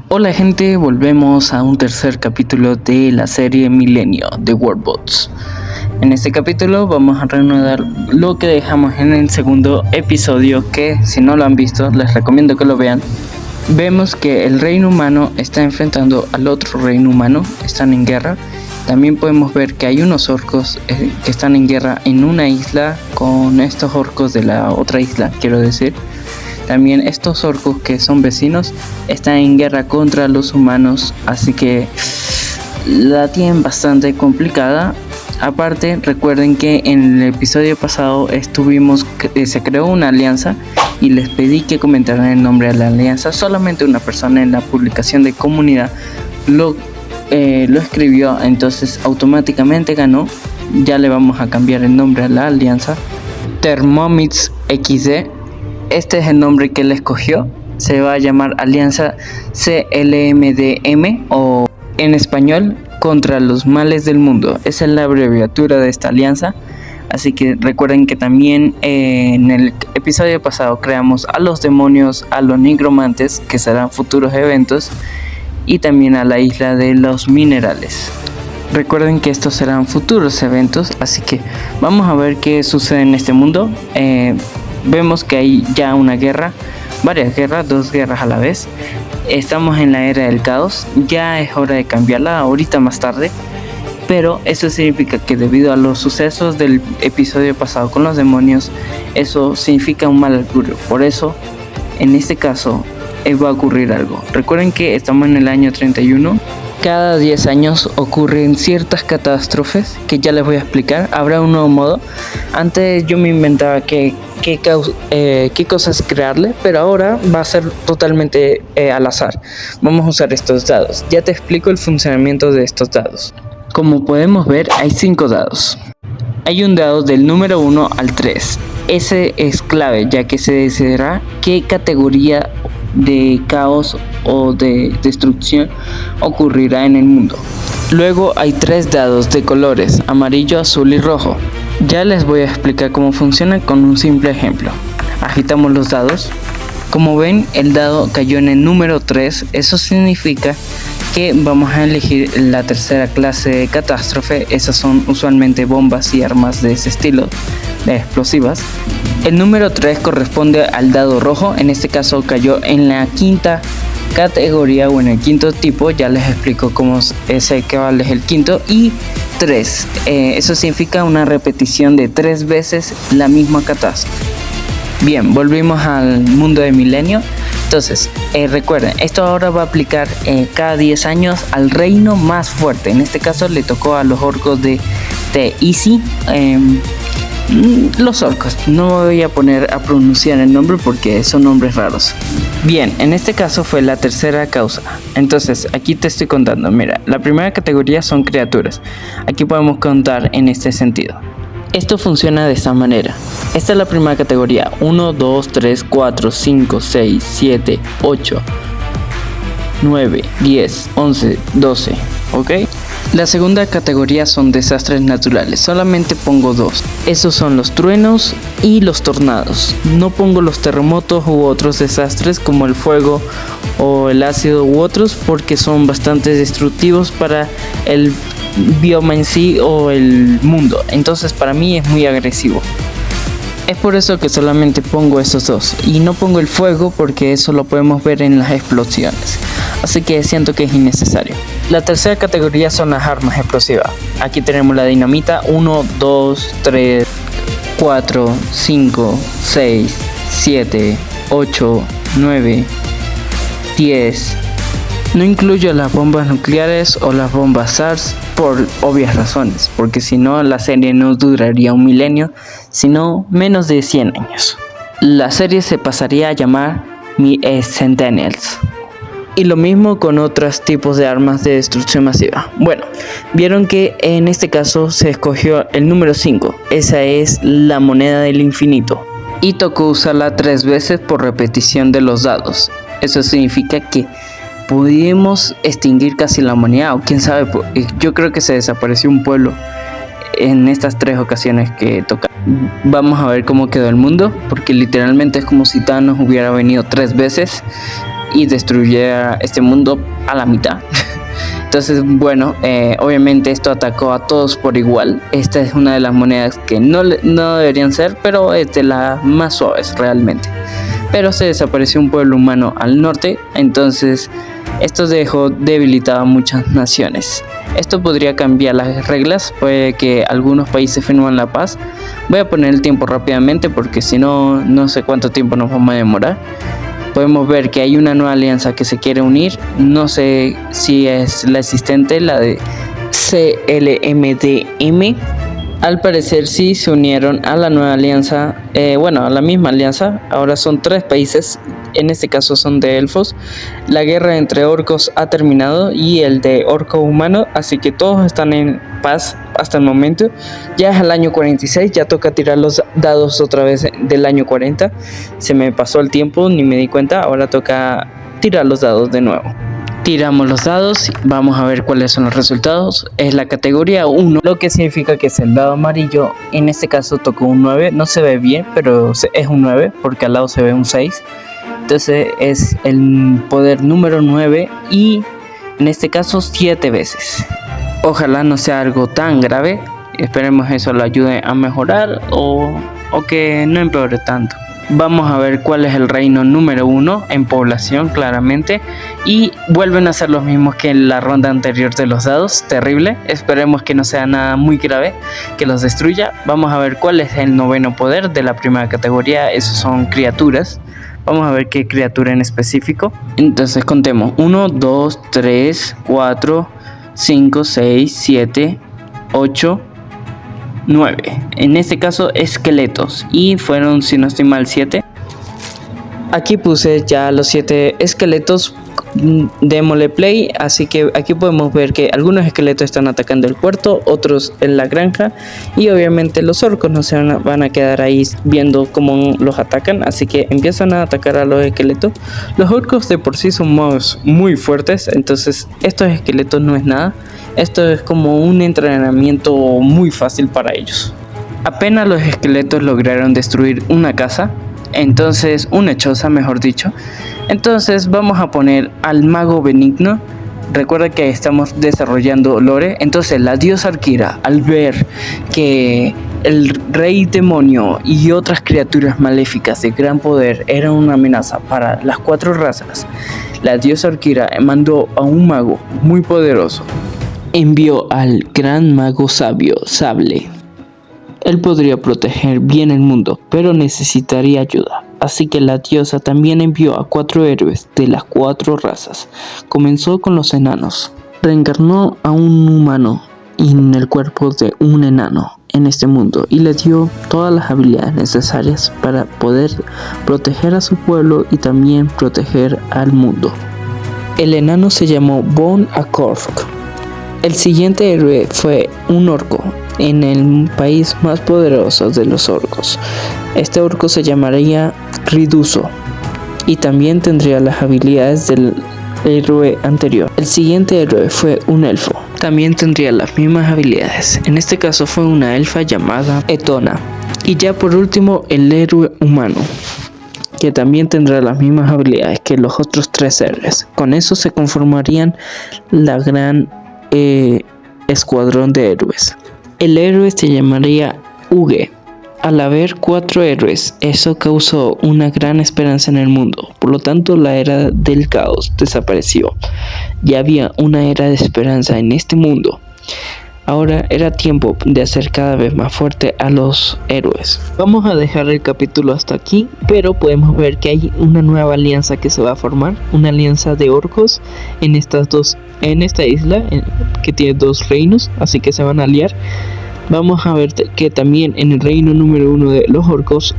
Hola gente, volvemos a un tercer capítulo de la serie Milenio de Wordbots. En este capítulo vamos a reanudar lo que dejamos en el segundo episodio, que si no lo han visto les recomiendo que lo vean. Vemos que el reino humano está enfrentando al otro reino humano, están en guerra. También podemos ver que hay unos orcos que están en guerra en una isla con estos orcos de la otra isla, quiero decir. También estos orcos que son vecinos están en guerra contra los humanos, así que la tienen bastante complicada. Aparte, recuerden que en el episodio pasado se creó una alianza y les pedí que comentaran el nombre de la alianza. Solamente una persona en la publicación de comunidad lo escribió, entonces automáticamente ganó. Ya le vamos a cambiar el nombre a la alianza. Thermomix XD. Este es el nombre que él escogió. Se va a llamar Alianza CLMDM, o en español, Contra los Males del Mundo. Esa es la abreviatura de esta alianza. Así que recuerden que también en el episodio pasado creamos a los demonios, a los nigromantes, que serán futuros eventos, y también a la isla de los minerales. Recuerden que estos serán futuros eventos, así que vamos a ver qué sucede en este mundo. Vemos que hay ya una guerra, varias guerras, 2 guerras a la vez. Estamos en la era del caos, ya es hora de cambiarla ahorita más tarde. Pero eso significa que debido a los sucesos del episodio pasado con los demonios, eso significa un mal augurio. Por eso, en este caso, va a ocurrir algo. Recuerden que estamos en el año 31. Cada 10 años ocurren ciertas catástrofes que ya les voy a explicar. Habrá un nuevo modo. Antes yo me inventaba qué cosas crearle, pero ahora va a ser totalmente al azar. Vamos a usar estos dados. Ya te explico el funcionamiento de estos dados. Como podemos ver, hay 5 dados. Hay un dado del número 1 al 3. Ese es clave, ya que se decidirá qué categoría de caos o de destrucción ocurrirá en el mundo. Luego hay 3 dados de colores: amarillo, azul y rojo. Ya les voy a explicar cómo funciona con un simple ejemplo. Agitamos los dados. Como ven, el dado cayó en el número 3. Eso significa que vamos a elegir la tercera clase de catástrofe. Esas son usualmente bombas y armas de ese estilo, de explosivas. El número 3 corresponde al dado rojo. En este caso cayó en la quinta categoría o en el quinto tipo. Ya les explico cómo es que vale el quinto. Y 3, eso significa una repetición de 3 veces la misma catástrofe. Bien, volvimos al mundo de Milenio. Entonces, recuerden, esto ahora va a aplicar cada 10 años al reino más fuerte. En este caso le tocó a los orcos de Easy. Los orcos, no me voy a poner a pronunciar el nombre porque son nombres raros. Bien, en este caso fue la tercera causa. Entonces, aquí te estoy contando. Mira, la primera categoría son criaturas. Aquí podemos contar en este sentido. Esto funciona de esta manera. Esta es la primera categoría: 1, 2, 3, 4, 5, 6, 7, 8, 9, 10, 11, 12. ¿Ok? La segunda categoría son desastres naturales. Solamente pongo 2. Esos son los truenos y los tornados. No pongo los terremotos u otros desastres como el fuego o el ácido u otros, porque son bastante destructivos para el bioma en sí o el mundo. Entonces para mí es muy agresivo. Es por eso que solamente pongo esos 2 y no pongo el fuego, porque eso lo podemos ver en las explosiones. Así que siento que es innecesario. La tercera categoría son las armas explosivas. Aquí tenemos la dinamita: 1, 2, 3, 4, 5, 6, 7, 8, 9, 10. No incluyo las bombas nucleares o las bombas SARS por obvias razones, porque si no la serie no duraría un milenio, sino menos de 100 años. La serie se pasaría a llamar Centennials. Y lo mismo con otros tipos de armas de destrucción masiva. Bueno, vieron que en este caso se escogió el número 5. Esa es la moneda del infinito. Y tocó usarla 3 veces por repetición de los dados. Eso significa que pudimos extinguir casi la humanidad, o quién sabe, yo creo que se desapareció un pueblo en estas 3 ocasiones que toca. Vamos a ver cómo quedó el mundo, porque literalmente es como si Thanos hubiera venido 3 veces. y destruyera este mundo a la mitad. Entonces, bueno, obviamente esto atacó a todos por igual. Esta es una de las monedas que no deberían ser, pero es de las más suaves realmente. Pero se desapareció un pueblo humano al norte, entonces esto dejó debilitado a muchas naciones. Esto podría cambiar las reglas, puede que algunos países firmen la paz. Voy a poner el tiempo rápidamente porque si no, no sé cuánto tiempo nos vamos a demorar. Podemos ver que hay una nueva alianza que se quiere unir. No sé si es la existente, la de CLMDM. Al parecer sí se unieron a la nueva alianza, a la misma alianza. Ahora son 3 países, en este caso son de elfos. La guerra entre orcos ha terminado y el de orco humano, así que todos están en paz hasta el momento. Ya es el año 46, ya toca tirar los dados otra vez del año 40. Se me pasó el tiempo, ni me di cuenta, ahora toca tirar los dados de nuevo. Tiramos los dados, vamos a ver cuáles son los resultados. Es la categoría 1, lo que significa que es el dado amarillo. En este caso tocó un 9, no se ve bien, pero es un 9 porque al lado se ve un 6. Entonces es el poder número 9 y en este caso 7 veces. Ojalá no sea algo tan grave, esperemos eso lo ayude a mejorar o que no empeore tanto. Vamos a ver cuál es el reino número 1 en población, claramente. Y vuelven a ser los mismos que en la ronda anterior de los dados. Terrible. Esperemos que no sea nada muy grave que los destruya. Vamos a ver cuál es el 9º poder de la primera categoría. Esos son criaturas. Vamos a ver qué criatura en específico. Entonces contemos. 1, 2, 3, 4, 5, 6, 7, 8... 9, en este caso esqueletos, y fueron, si no estoy mal, 7. Aquí puse ya los 7 esqueletos, démosle play. Así que aquí podemos ver que algunos esqueletos están atacando el puerto, otros en la granja, y obviamente los orcos no se van a quedar ahí viendo cómo los atacan, así que empiezan a atacar a los esqueletos. Los orcos de por sí son muy fuertes, entonces estos esqueletos no es nada. Esto es como un entrenamiento muy fácil para ellos. Apenas los esqueletos lograron destruir una casa, entonces una choza mejor dicho. Entonces vamos a poner al mago benigno. Recuerda que estamos desarrollando lore. Entonces la diosa Arquira, al ver que el rey demonio y otras criaturas maléficas de gran poder eran una amenaza para las 4 razas, la diosa Arquira mandó a un mago muy poderoso. Envió al gran mago sabio, Sable. Él podría proteger bien el mundo, pero necesitaría ayuda. Así que la diosa también envió a 4 héroes de las 4 razas. Comenzó con los enanos. Reencarnó a un humano en el cuerpo de un enano en este mundo y le dio todas las habilidades necesarias para poder proteger a su pueblo y también proteger al mundo. El enano se llamó Bon Akork. El siguiente héroe fue un orco en el país más poderoso de los orcos. Este orco se llamaría Riduso y también tendría las habilidades del héroe anterior. El siguiente héroe fue un elfo. También tendría las mismas habilidades. En este caso fue una elfa llamada Etona. Y ya por último el héroe humano, que también tendrá las mismas habilidades que los otros 3 héroes. Con eso se conformarían la gran escuadrón de héroes. El héroe se llamaría Uge. Al haber 4 héroes, eso causó una gran esperanza en el mundo. Por lo tanto, la era del caos desapareció. Ya había una era de esperanza en este mundo. Ahora era tiempo de hacer cada vez más fuerte a los héroes. Vamos a dejar el capítulo hasta aquí, pero podemos ver que hay una nueva alianza que se va a formar, una alianza de orcos en esta isla que tiene 2 reinos, así que se van a aliar. Vamos a ver que también en el reino número 1 de los orcos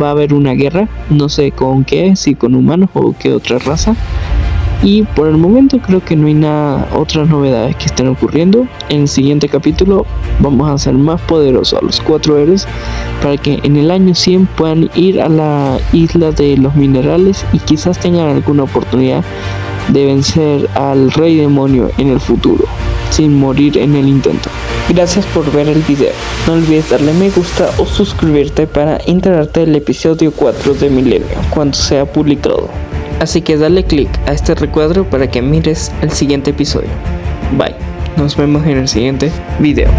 va a haber una guerra, no sé con qué, si con humanos o qué otra raza. Y por el momento creo que no hay otras novedades que estén ocurriendo. En el siguiente capítulo vamos a hacer más poderosos a los 4 héroes para que en el año 100 puedan ir a la isla de los minerales y quizás tengan alguna oportunidad de vencer al rey demonio en el futuro sin morir en el intento. Gracias por ver el video. No olvides darle me gusta o suscribirte para enterarte del episodio 4 de Milenio cuando sea publicado. Así que dale click a este recuadro para que mires el siguiente episodio. Bye, nos vemos en el siguiente video.